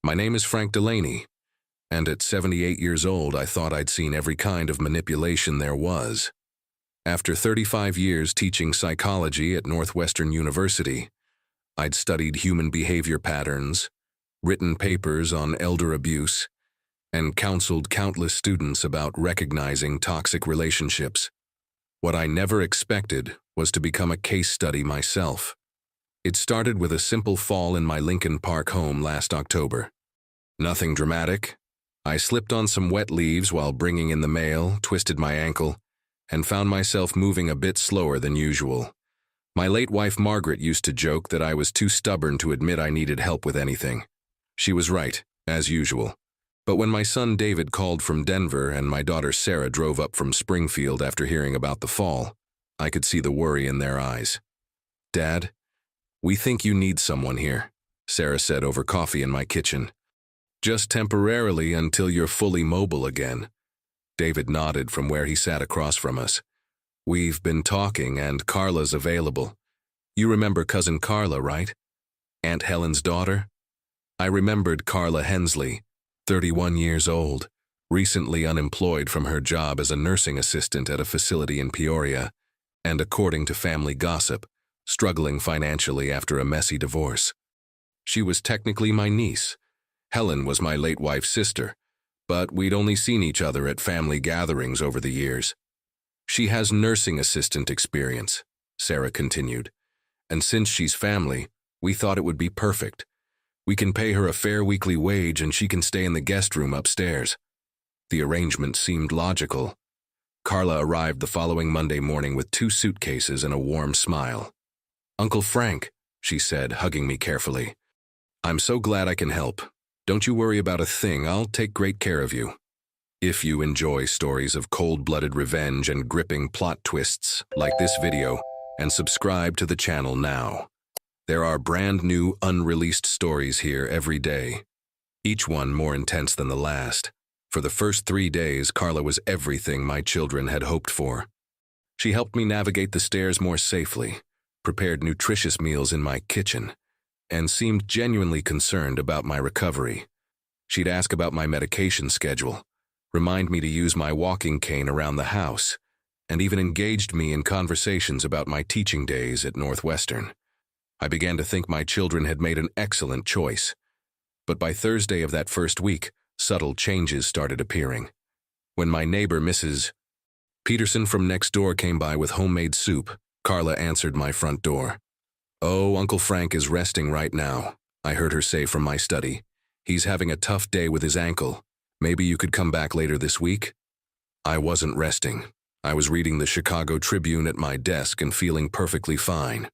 My name is Frank Delaney, and at 78 years old, I thought I'd seen every kind of manipulation there was. After 35 years teaching psychology at Northwestern University, I'd studied human behavior patterns, written papers on elder abuse, and counseled countless students about recognizing toxic relationships. What I never expected was to become a case study myself. It started with a simple fall in my Lincoln Park home last October. Nothing dramatic. I slipped on some wet leaves while bringing in the mail, twisted my ankle, and found myself moving a bit slower than usual. My late wife Margaret used to joke that I was too stubborn to admit I needed help with anything. She was right, as usual. But when my son David called from Denver and my daughter Sarah drove up from Springfield after hearing about the fall, I could see the worry in their eyes. "Dad, we think you need someone here," Sarah said over coffee in my kitchen. "Just temporarily until you're fully mobile again." David nodded from where he sat across from us. "We've been talking and Carla's available. You remember Cousin Carla, right? Aunt Helen's daughter?" I remembered Carla Hensley, 31 years old, recently unemployed from her job as a nursing assistant at a facility in Peoria, and according to family gossip, struggling financially after a messy divorce. She was technically my niece. Helen was my late wife's sister, but we'd only seen each other at family gatherings over the years. "She has nursing assistant experience," Sarah continued, "and since she's family, we thought it would be perfect. We can pay her a fair weekly wage and she can stay in the guest room upstairs." The arrangement seemed logical. Carla arrived the following Monday morning with 2 suitcases and a warm smile. "Uncle Frank," she said, hugging me carefully. "I'm so glad I can help. Don't you worry about a thing, I'll take great care of you." If you enjoy stories of cold-blooded revenge and gripping plot twists, like this video, and subscribe to the channel now. There are brand new, unreleased stories here every day, each one more intense than the last. For the first 3 days, Carla was everything my children had hoped for. She helped me navigate the stairs more safely, prepared nutritious meals in my kitchen, and seemed genuinely concerned about my recovery. She'd ask about my medication schedule, remind me to use my walking cane around the house, and even engaged me in conversations about my teaching days at Northwestern. I began to think my children had made an excellent choice. But by Thursday of that first week, subtle changes started appearing. When my neighbor, Mrs. Peterson from next door, came by with homemade soup, Carla answered my front door. "Oh, Uncle Frank is resting right now," I heard her say from my study. "He's having a tough day with his ankle. Maybe you could come back later this week?" I wasn't resting. I was reading the Chicago Tribune at my desk and feeling perfectly fine.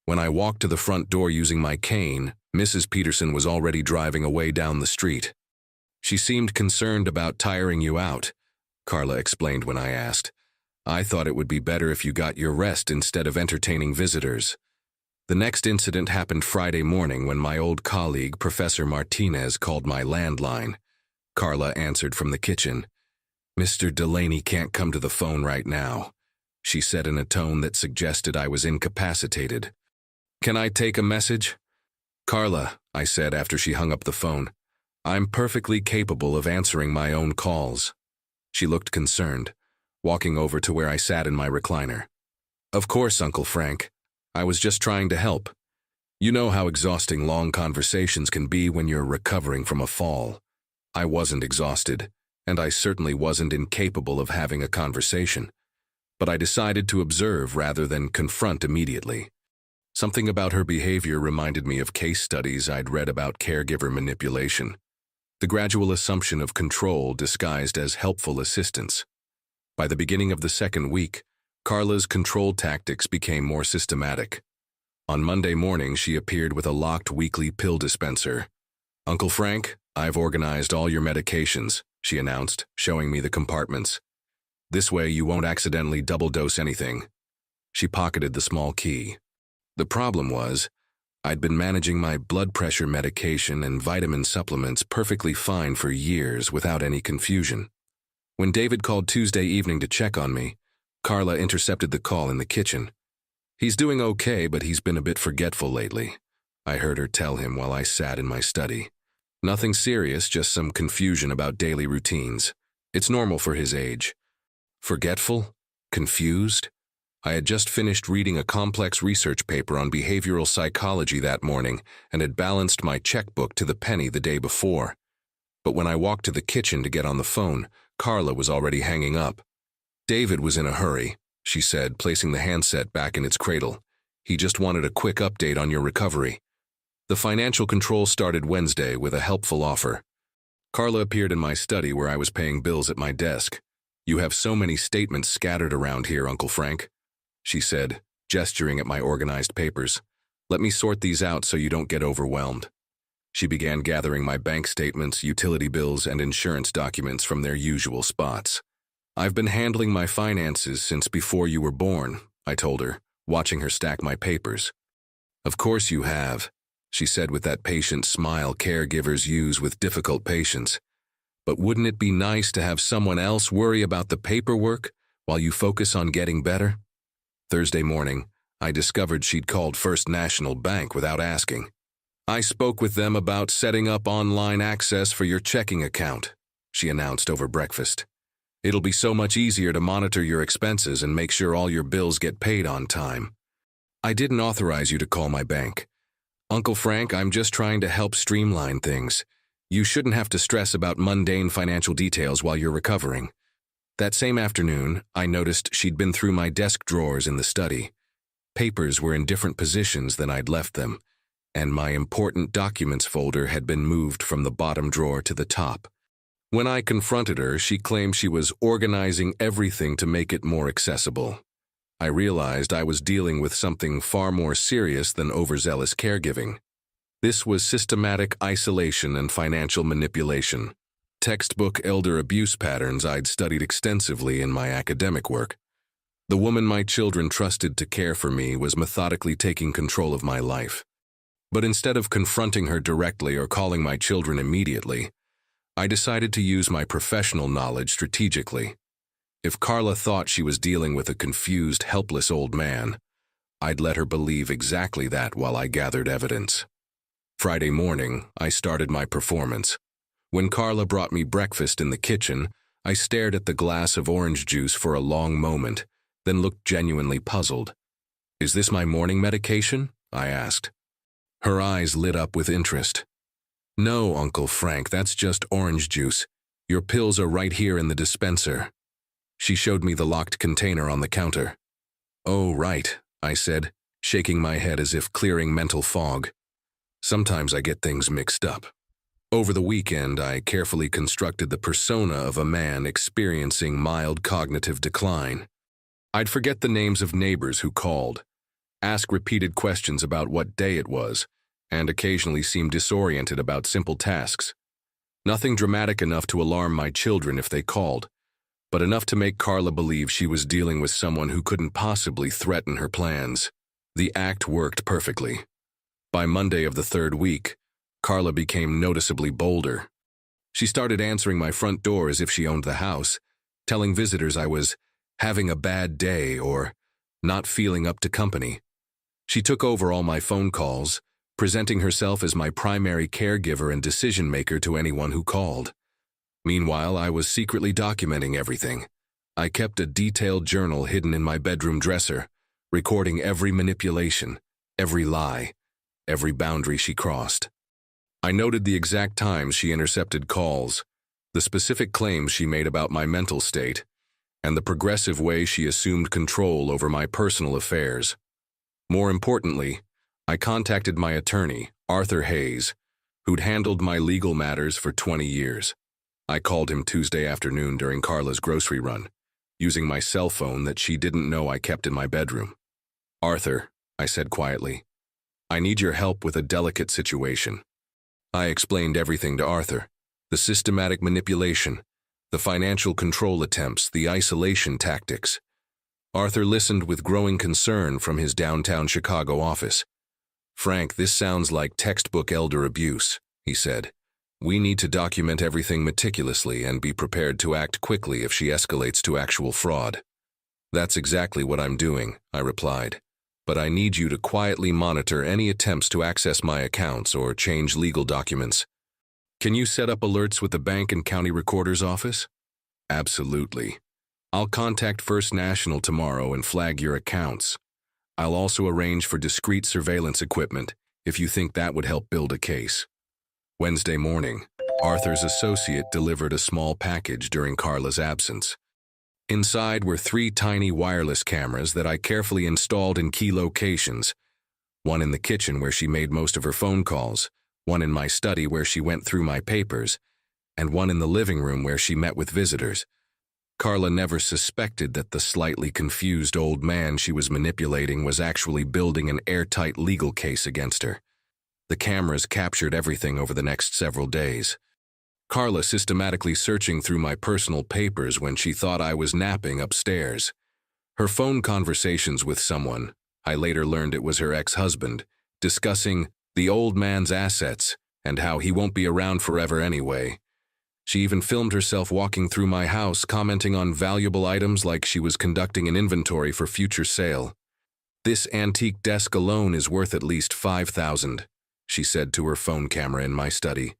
When I walked to the front door using my cane, Mrs. Peterson was already driving away down the street. "She seemed concerned about tiring you out," Carla explained when I asked. "I thought it would be better if you got your rest instead of entertaining visitors." The next incident happened Friday morning when my old colleague, Professor Martinez, called my landline. Carla answered from the kitchen. "Mr. Delaney can't come to the phone right now," she said in a tone that suggested I was incapacitated. "Can I take a message?" "Carla," I said after she hung up the phone, "I'm perfectly capable of answering my own calls." She looked concerned, walking over to where I sat in my recliner. "Of course, Uncle Frank. I was just trying to help. You know how exhausting long conversations can be when you're recovering from a fall." I wasn't exhausted, and I certainly wasn't incapable of having a conversation. But I decided to observe rather than confront immediately. Something about her behavior reminded me of case studies I'd read about caregiver manipulation. The gradual assumption of control disguised as helpful assistance. By the beginning of the second week, Carla's control tactics became more systematic. On Monday morning, she appeared with a locked weekly pill dispenser. "Uncle Frank, I've organized all your medications," she announced, showing me the compartments. "This way you won't accidentally double-dose anything." She pocketed the small key. The problem was, I'd been managing my blood pressure medication and vitamin supplements perfectly fine for years without any confusion. When David called Tuesday evening to check on me, Carla intercepted the call in the kitchen. "He's doing okay, but he's been a bit forgetful lately," I heard her tell him while I sat in my study. Nothing serious, just some confusion about daily routines. It's normal for his age. Forgetful? Confused? I had just finished reading a complex research paper on behavioral psychology that morning and had balanced my checkbook to the penny the day before. But when I walked to the kitchen to get on the phone, Carla was already hanging up. "David was in a hurry," she said, placing the handset back in its cradle. "He just wanted a quick update on your recovery." The financial control started Wednesday with a helpful offer. Carla appeared in my study where I was paying bills at my desk. "You have so many statements scattered around here, Uncle Frank," she said, gesturing at my organized papers. "Let me sort these out so you don't get overwhelmed." She began gathering my bank statements, utility bills, and insurance documents from their usual spots. "I've been handling my finances since before you were born," I told her, watching her stack my papers. "Of course you have," she said with that patient smile caregivers use with difficult patients. "But wouldn't it be nice to have someone else worry about the paperwork while you focus on getting better?" Thursday morning, I discovered she'd called First National Bank without asking. "I spoke with them about setting up online access for your checking account," she announced over breakfast. "It'll be so much easier to monitor your expenses and make sure all your bills get paid on time." "I didn't authorize you to call my bank. Uncle Frank, I'm just trying to help streamline things. You shouldn't have to stress about mundane financial details while you're recovering." That same afternoon, I noticed she'd been through my desk drawers in the study. Papers were in different positions than I'd left them, and my important documents folder had been moved from the bottom drawer to the top. When I confronted her, she claimed she was organizing everything to make it more accessible. I realized I was dealing with something far more serious than overzealous caregiving. This was systematic isolation and financial manipulation. Textbook elder abuse patterns I'd studied extensively in my academic work. The woman my children trusted to care for me was methodically taking control of my life. But instead of confronting her directly or calling my children immediately, I decided to use my professional knowledge strategically. If Carla thought she was dealing with a confused, helpless old man, I'd let her believe exactly that while I gathered evidence. Friday morning, I started my performance. When Carla brought me breakfast in the kitchen, I stared at the glass of orange juice for a long moment, then looked genuinely puzzled. "Is this my morning medication?" I asked. Her eyes lit up with interest. "No, Uncle Frank, that's just orange juice. Your pills are right here in the dispenser." She showed me the locked container on the counter. "Oh, right," I said, shaking my head as if clearing mental fog. Sometimes I get things mixed up. Over the weekend, I carefully constructed the persona of a man experiencing mild cognitive decline. I'd forget the names of neighbors who called, ask repeated questions about what day it was, and occasionally seem disoriented about simple tasks. Nothing dramatic enough to alarm my children if they called, but enough to make Carla believe she was dealing with someone who couldn't possibly threaten her plans. The act worked perfectly. By Monday of the third week, Carla became noticeably bolder. She started answering my front door as if she owned the house, telling visitors I was having a bad day or not feeling up to company. She took over all my phone calls, presenting herself as my primary caregiver and decision-maker to anyone who called. Meanwhile, I was secretly documenting everything. I kept a detailed journal hidden in my bedroom dresser, recording every manipulation, every lie, every boundary she crossed. I noted the exact times she intercepted calls, the specific claims she made about my mental state, and the progressive way she assumed control over my personal affairs. More importantly, I contacted my attorney, Arthur Hayes, who'd handled my legal matters for 20 years. I called him Tuesday afternoon during Carla's grocery run, using my cell phone that she didn't know I kept in my bedroom. "Arthur," I said quietly, "I need your help with a delicate situation." I explained everything to Arthur, the systematic manipulation, the financial control attempts, the isolation tactics. Arthur listened with growing concern from his downtown Chicago office. "Frank, this sounds like textbook elder abuse," he said. "We need to document everything meticulously and be prepared to act quickly if she escalates to actual fraud." "That's exactly what I'm doing," I replied. "But I need you to quietly monitor any attempts to access my accounts or change legal documents." Can you set up alerts with the bank and county recorder's office? Absolutely. I'll contact First National tomorrow and flag your accounts. I'll also arrange for discreet surveillance equipment if you think that would help build a case. Wednesday morning, Arthur's associate delivered a small package during Carla's absence. Inside were 3 tiny wireless cameras that I carefully installed in key locations. One in the kitchen where she made most of her phone calls, one in my study where she went through my papers, and one in the living room where she met with visitors. Carla never suspected that the slightly confused old man she was manipulating was actually building an airtight legal case against her. The cameras captured everything over the next several days. Carla systematically searching through my personal papers when she thought I was napping upstairs. Her phone conversations with someone, I later learned it was her ex-husband, discussing the old man's assets and how he won't be around forever anyway. She even filmed herself walking through my house, commenting on valuable items like she was conducting an inventory for future sale. "This antique desk alone is worth at least $5,000, she said to her phone camera in my study.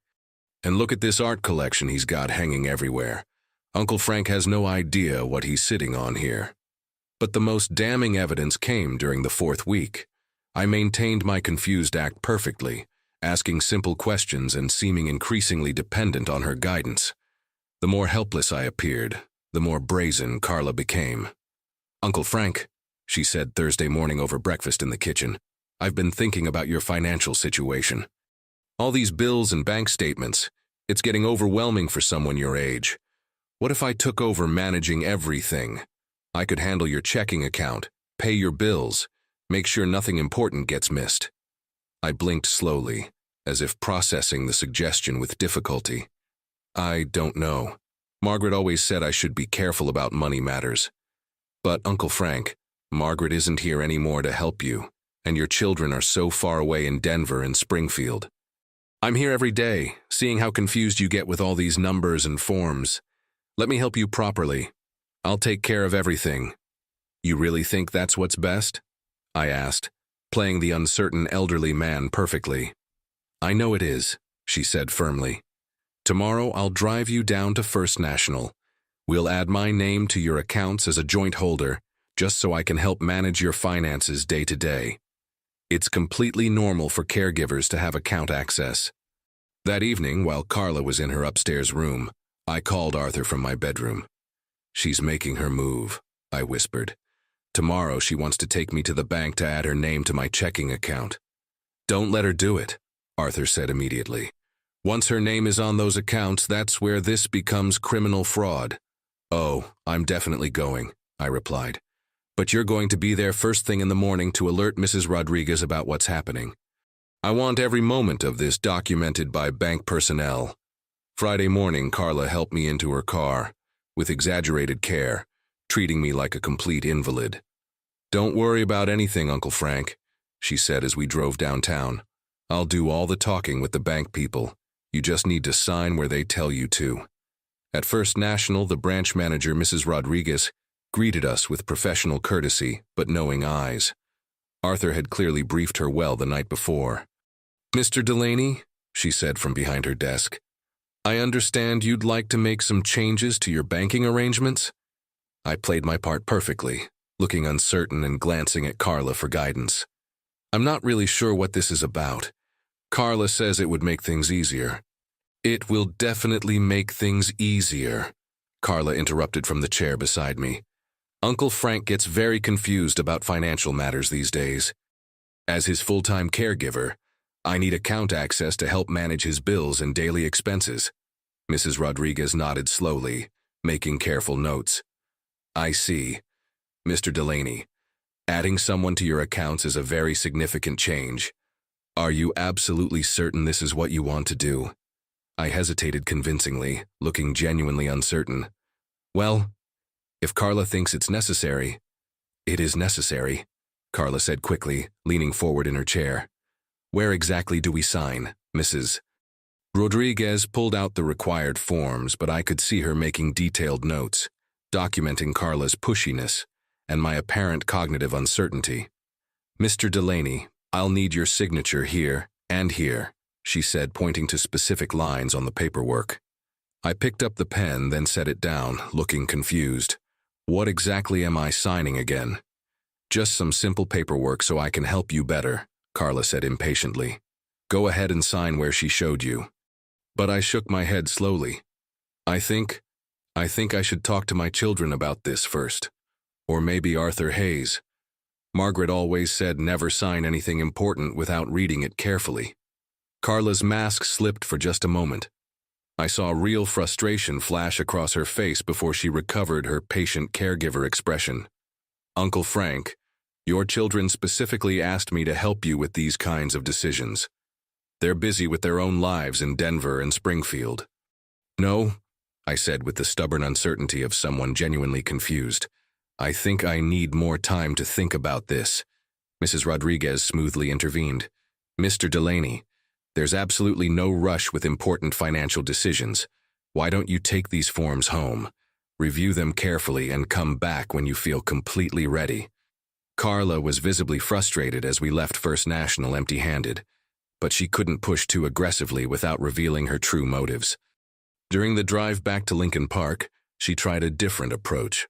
"And look at this art collection he's got hanging everywhere. Uncle Frank has no idea what he's sitting on here." But the most damning evidence came during the 4th week. I maintained my confused act perfectly, asking simple questions and seeming increasingly dependent on her guidance. The more helpless I appeared, the more brazen Carla became. "Uncle Frank," she said Thursday morning over breakfast in the kitchen, "I've been thinking about your financial situation. All these bills and bank statements, it's getting overwhelming for someone your age. What if I took over managing everything? I could handle your checking account, pay your bills, make sure nothing important gets missed." I blinked slowly, as if processing the suggestion with difficulty. "I don't know. Margaret always said I should be careful about money matters. But, Uncle Frank, Margaret isn't here anymore to help you, and your children are so far away in Denver and Springfield. I'm here every day, seeing how confused you get with all these numbers and forms. Let me help you properly. I'll take care of everything." "You really think that's what's best?" I asked, playing the uncertain elderly man perfectly. "I know it is," she said firmly. "Tomorrow I'll drive you down to First National. We'll add my name to your accounts as a joint holder, just so I can help manage your finances day to day. It's completely normal for caregivers to have account access." That evening, while Carla was in her upstairs room, I called Arthur from my bedroom. "She's making her move," I whispered. "Tomorrow she wants to take me to the bank to add her name to my checking account." "Don't let her do it," Arthur said immediately. "Once her name is on those accounts, that's where this becomes criminal fraud." "Oh, I'm definitely going," I replied. "But you're going to be there first thing in the morning to alert Mrs. Rodriguez about what's happening. I want every moment of this documented by bank personnel." Friday morning, Carla helped me into her car, with exaggerated care, treating me like a complete invalid. "Don't worry about anything, Uncle Frank," she said as we drove downtown. "I'll do all the talking with the bank people. You just need to sign where they tell you to." At First National, the branch manager, Mrs. Rodriguez, greeted us with professional courtesy but knowing eyes. Arthur had clearly briefed her well the night before. "Mr. Delaney," she said from behind her desk, "I understand you'd like to make some changes to your banking arrangements?" I played my part perfectly, looking uncertain and glancing at Carla for guidance. "I'm not really sure what this is about. Carla says it would make things easier." "It will definitely make things easier," Carla interrupted from the chair beside me. "Uncle Frank gets very confused about financial matters these days. As his full-time caregiver, I need account access to help manage his bills and daily expenses." Mrs. Rodriguez nodded slowly, making careful notes. "I see. Mr. Delaney, adding someone to your accounts is a very significant change. Are you absolutely certain this is what you want to do?" I hesitated convincingly, looking genuinely uncertain. "Well, if Carla thinks it's necessary." "It is necessary," Carla said quickly, leaning forward in her chair. "Where exactly do we sign, Mrs. Rodriguez pulled out the required forms, but I could see her making detailed notes, documenting Carla's pushiness and my apparent cognitive uncertainty. "Mr. Delaney, I'll need your signature here and here," she said, pointing to specific lines on the paperwork. I picked up the pen, then set it down, looking confused. What exactly am I signing again? Just some simple paperwork so I can help you better, Carla said impatiently. Go ahead and sign where she showed you. But I shook my head slowly. I think I should talk to my children about this first. Or maybe Arthur Hayes. Margaret always said never sign anything important without reading it carefully. Carla's mask slipped for just a moment. I saw real frustration flash across her face before she recovered her patient caregiver expression. Uncle Frank, your children specifically asked me to help you with these kinds of decisions. They're busy with their own lives in Denver and Springfield. No, I said with the stubborn uncertainty of someone genuinely confused. I think I need more time to think about this. Mrs. Rodriguez smoothly intervened. Mr. Delaney, there's absolutely no rush with important financial decisions. Why don't you take these forms home, review them carefully, and come back when you feel completely ready? Carla was visibly frustrated as we left First National empty-handed, but she couldn't push too aggressively without revealing her true motives. During the drive back to Lincoln Park, she tried a different approach.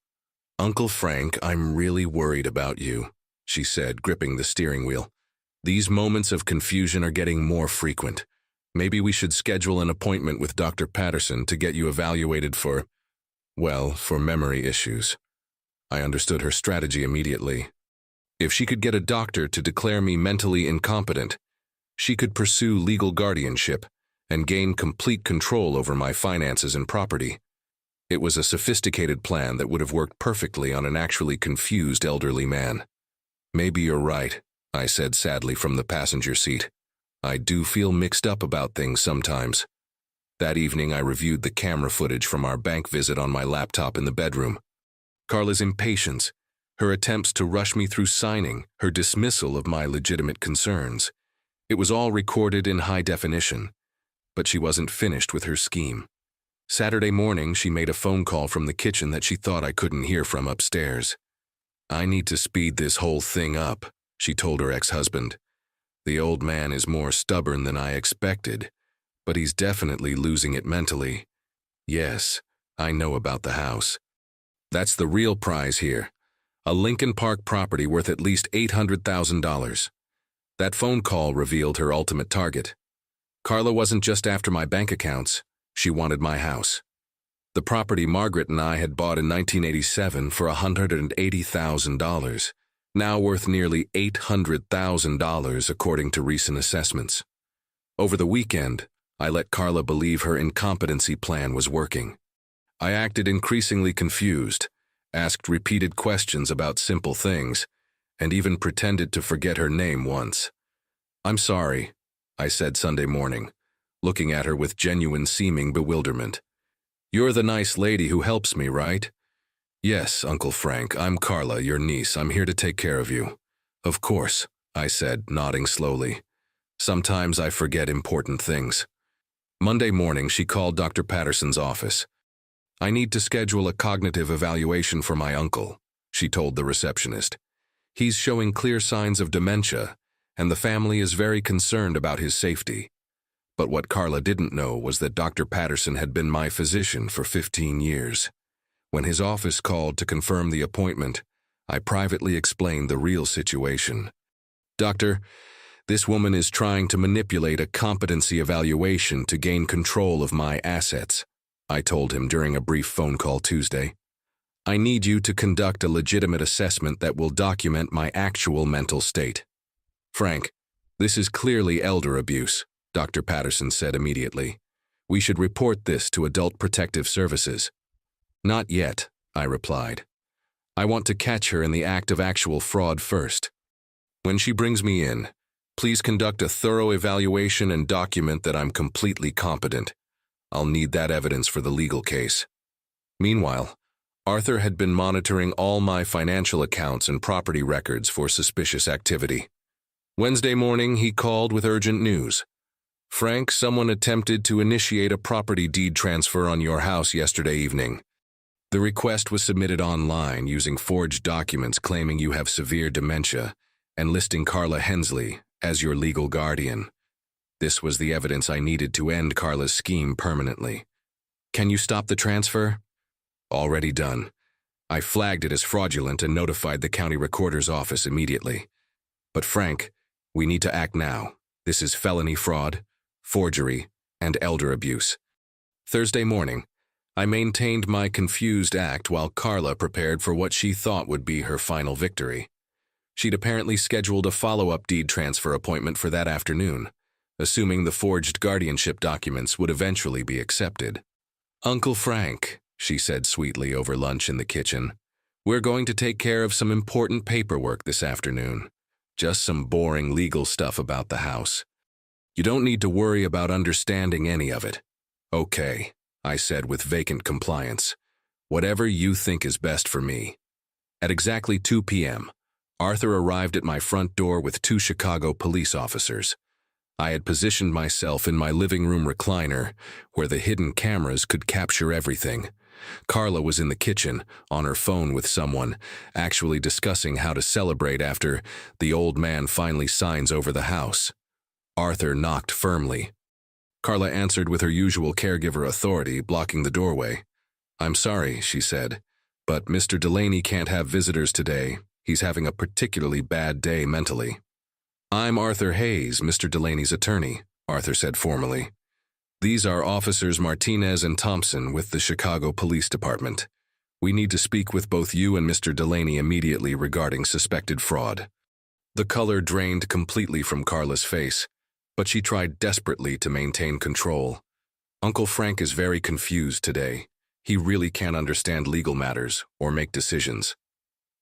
Uncle Frank, I'm really worried about you, she said, gripping the steering wheel. These moments of confusion are getting more frequent. Maybe we should schedule an appointment with Dr. Patterson to get you evaluated for memory issues. I understood her strategy immediately. If she could get a doctor to declare me mentally incompetent, she could pursue legal guardianship and gain complete control over my finances and property. It was a sophisticated plan that would have worked perfectly on an actually confused elderly man. Maybe you're right, I said sadly from the passenger seat. I do feel mixed up about things sometimes. That evening I reviewed the camera footage from our bank visit on my laptop in the bedroom. Carla's impatience, her attempts to rush me through signing, her dismissal of my legitimate concerns. It was all recorded in high definition, but she wasn't finished with her scheme. Saturday morning, she made a phone call from the kitchen that she thought I couldn't hear from upstairs. I need to speed this whole thing up, she told her ex-husband. The old man is more stubborn than I expected, but he's definitely losing it mentally. Yes, I know about the house. That's the real prize here. A Lincoln Park property worth at least $800,000. That phone call revealed her ultimate target. Carla wasn't just after my bank accounts. She wanted my house. The property Margaret and I had bought in 1987 for $180,000, now worth nearly $800,000 according to recent assessments. Over the weekend, I let Carla believe her incompetency plan was working. I acted increasingly confused, asked repeated questions about simple things, and even pretended to forget her name once. I'm sorry, I said Sunday morning, looking at her with genuine seeming bewilderment. You're the nice lady who helps me, right? Yes, Uncle Frank, I'm Carla, your niece. I'm here to take care of you. Of course, I said, nodding slowly. Sometimes I forget important things. Monday morning, she called Dr. Patterson's office. I need to schedule a cognitive evaluation for my uncle, she told the receptionist. He's showing clear signs of dementia, and the family is very concerned about his safety. But what Carla didn't know was that Dr. Patterson had been my physician for 15 years. When his office called to confirm the appointment, I privately explained the real situation. Doctor, this woman is trying to manipulate a competency evaluation to gain control of my assets, I told him during a brief phone call Tuesday. I need you to conduct a legitimate assessment that will document my actual mental state. Frank, this is clearly elder abuse, Dr. Patterson said immediately. We should report this to Adult Protective Services. Not yet, I replied. I want to catch her in the act of actual fraud first. When she brings me in, please conduct a thorough evaluation and document that I'm completely competent. I'll need that evidence for the legal case. Meanwhile, Arthur had been monitoring all my financial accounts and property records for suspicious activity. Wednesday morning, he called with urgent news. Frank, someone attempted to initiate a property deed transfer on your house yesterday evening. The request was submitted online using forged documents claiming you have severe dementia and listing Carla Hensley as your legal guardian. This was the evidence I needed to end Carla's scheme permanently. "Can you stop the transfer?" "Already done." I flagged it as fraudulent and notified the county recorder's office immediately. "But Frank, we need to act now. This is felony fraud, forgery, and elder abuse." Thursday morning, I maintained my confused act while Carla prepared for what she thought would be her final victory. She'd apparently scheduled a follow-up deed transfer appointment for that afternoon, assuming the forged guardianship documents would eventually be accepted. "Uncle Frank," she said sweetly over lunch in the kitchen, "we're going to take care of some important paperwork this afternoon. Just some boring legal stuff about the house. You don't need to worry about understanding any of it." "Okay," I said with vacant compliance. "Whatever you think is best for me." At exactly 2 p.m., Arthur arrived at my front door with 2 Chicago police officers. I had positioned myself in my living room recliner, where the hidden cameras could capture everything. Carla was in the kitchen, on her phone with someone, actually discussing how to celebrate after the old man finally signs over the house. Arthur knocked firmly. Carla answered with her usual caregiver authority, blocking the doorway. "I'm sorry," she said, "but Mr. Delaney can't have visitors today. He's having a particularly bad day mentally." "I'm Arthur Hayes, Mr. Delaney's attorney," Arthur said formally. "These are Officers Martinez and Thompson with the Chicago Police Department. We need to speak with both you and Mr. Delaney immediately regarding suspected fraud." The color drained completely from Carla's face, but she tried desperately to maintain control. "Uncle Frank is very confused today. He really can't understand legal matters or make decisions."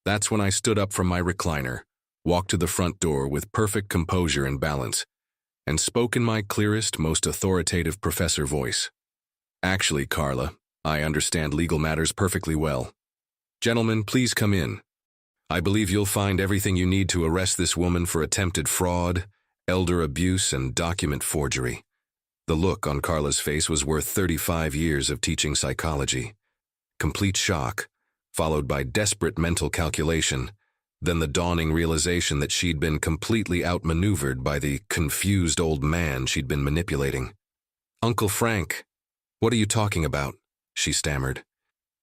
That's when I stood up from my recliner, walked to the front door with perfect composure and balance, and spoke in my clearest, most authoritative professor voice. "Actually, Carla, I understand legal matters perfectly well. Gentlemen, please come in. I believe you'll find everything you need to arrest this woman for attempted fraud, elder abuse, and document forgery." The look on Carla's face was worth 35 years of teaching psychology. Complete shock, followed by desperate mental calculation, then the dawning realization that she'd been completely outmaneuvered by the confused old man she'd been manipulating. "Uncle Frank, what are you talking about?" she stammered.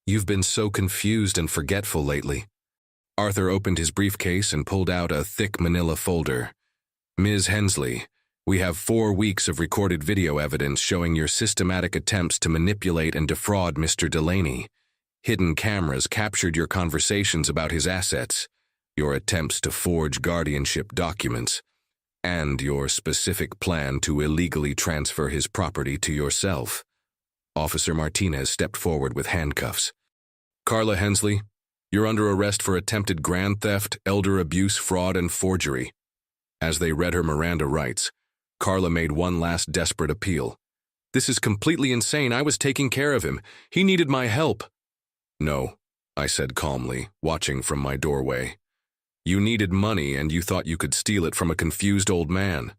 "You've been so confused and forgetful lately." Arthur opened his briefcase and pulled out a thick manila folder. "Ms. Hensley, we have 4 weeks of recorded video evidence showing your systematic attempts to manipulate and defraud Mr. Delaney. Hidden cameras captured your conversations about his assets, your attempts to forge guardianship documents, and your specific plan to illegally transfer his property to yourself." Officer Martinez stepped forward with handcuffs. "Carla Hensley, you're under arrest for attempted grand theft, elder abuse, fraud, and forgery." As they read her Miranda rights, Carla made one last desperate appeal. "This is completely insane. I was taking care of him. He needed my help." "No," I said calmly, watching from my doorway. "You needed money and you thought you could steal it from a confused old man.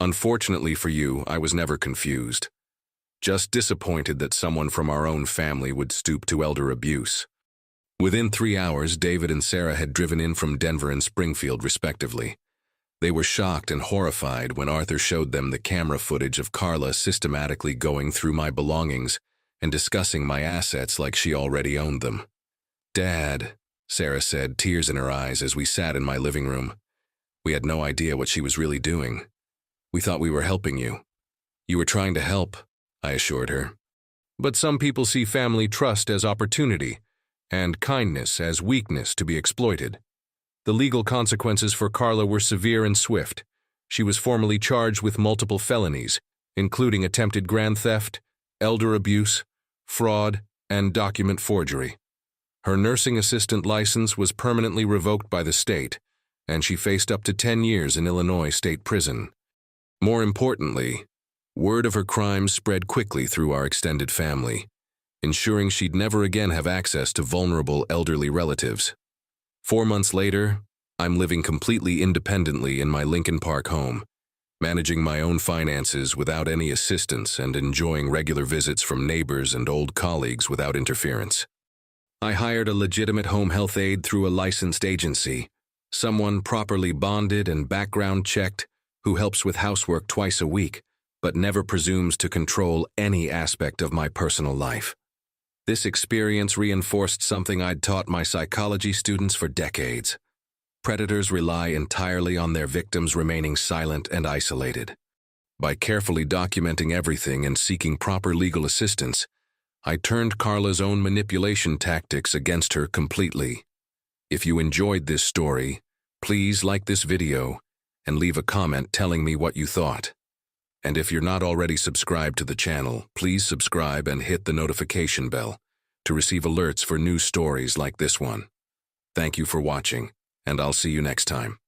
Unfortunately for you, I was never confused. Just disappointed that someone from our own family would stoop to elder abuse." Within 3 hours, David and Sarah had driven in from Denver and Springfield, respectively. They were shocked and horrified when Arthur showed them the camera footage of Carla systematically going through my belongings and discussing my assets like she already owned them. "Dad," Sarah said, tears in her eyes as we sat in my living room. "We had no idea what she was really doing. We thought we were helping you." "You were trying to help," I assured her. "But some people see family trust as opportunity and kindness as weakness to be exploited." The legal consequences for Carla were severe and swift. She was formally charged with multiple felonies, including attempted grand theft, elder abuse, fraud, and document forgery. Her nursing assistant license was permanently revoked by the state, and she faced up to 10 years in Illinois State Prison. More importantly, word of her crimes spread quickly through our extended family, ensuring she'd never again have access to vulnerable elderly relatives. 4 months later, I'm living completely independently in my Lincoln Park home, managing my own finances without any assistance and enjoying regular visits from neighbors and old colleagues without interference. I hired a legitimate home health aide through a licensed agency, someone properly bonded and background checked who helps with housework twice a week, but never presumes to control any aspect of my personal life. This experience reinforced something I'd taught my psychology students for decades. Predators rely entirely on their victims remaining silent and isolated. By carefully documenting everything and seeking proper legal assistance, I turned Carla's own manipulation tactics against her completely. If you enjoyed this story, please like this video and leave a comment telling me what you thought. And if you're not already subscribed to the channel, please subscribe and hit the notification bell to receive alerts for new stories like this one. Thank you for watching, and I'll see you next time.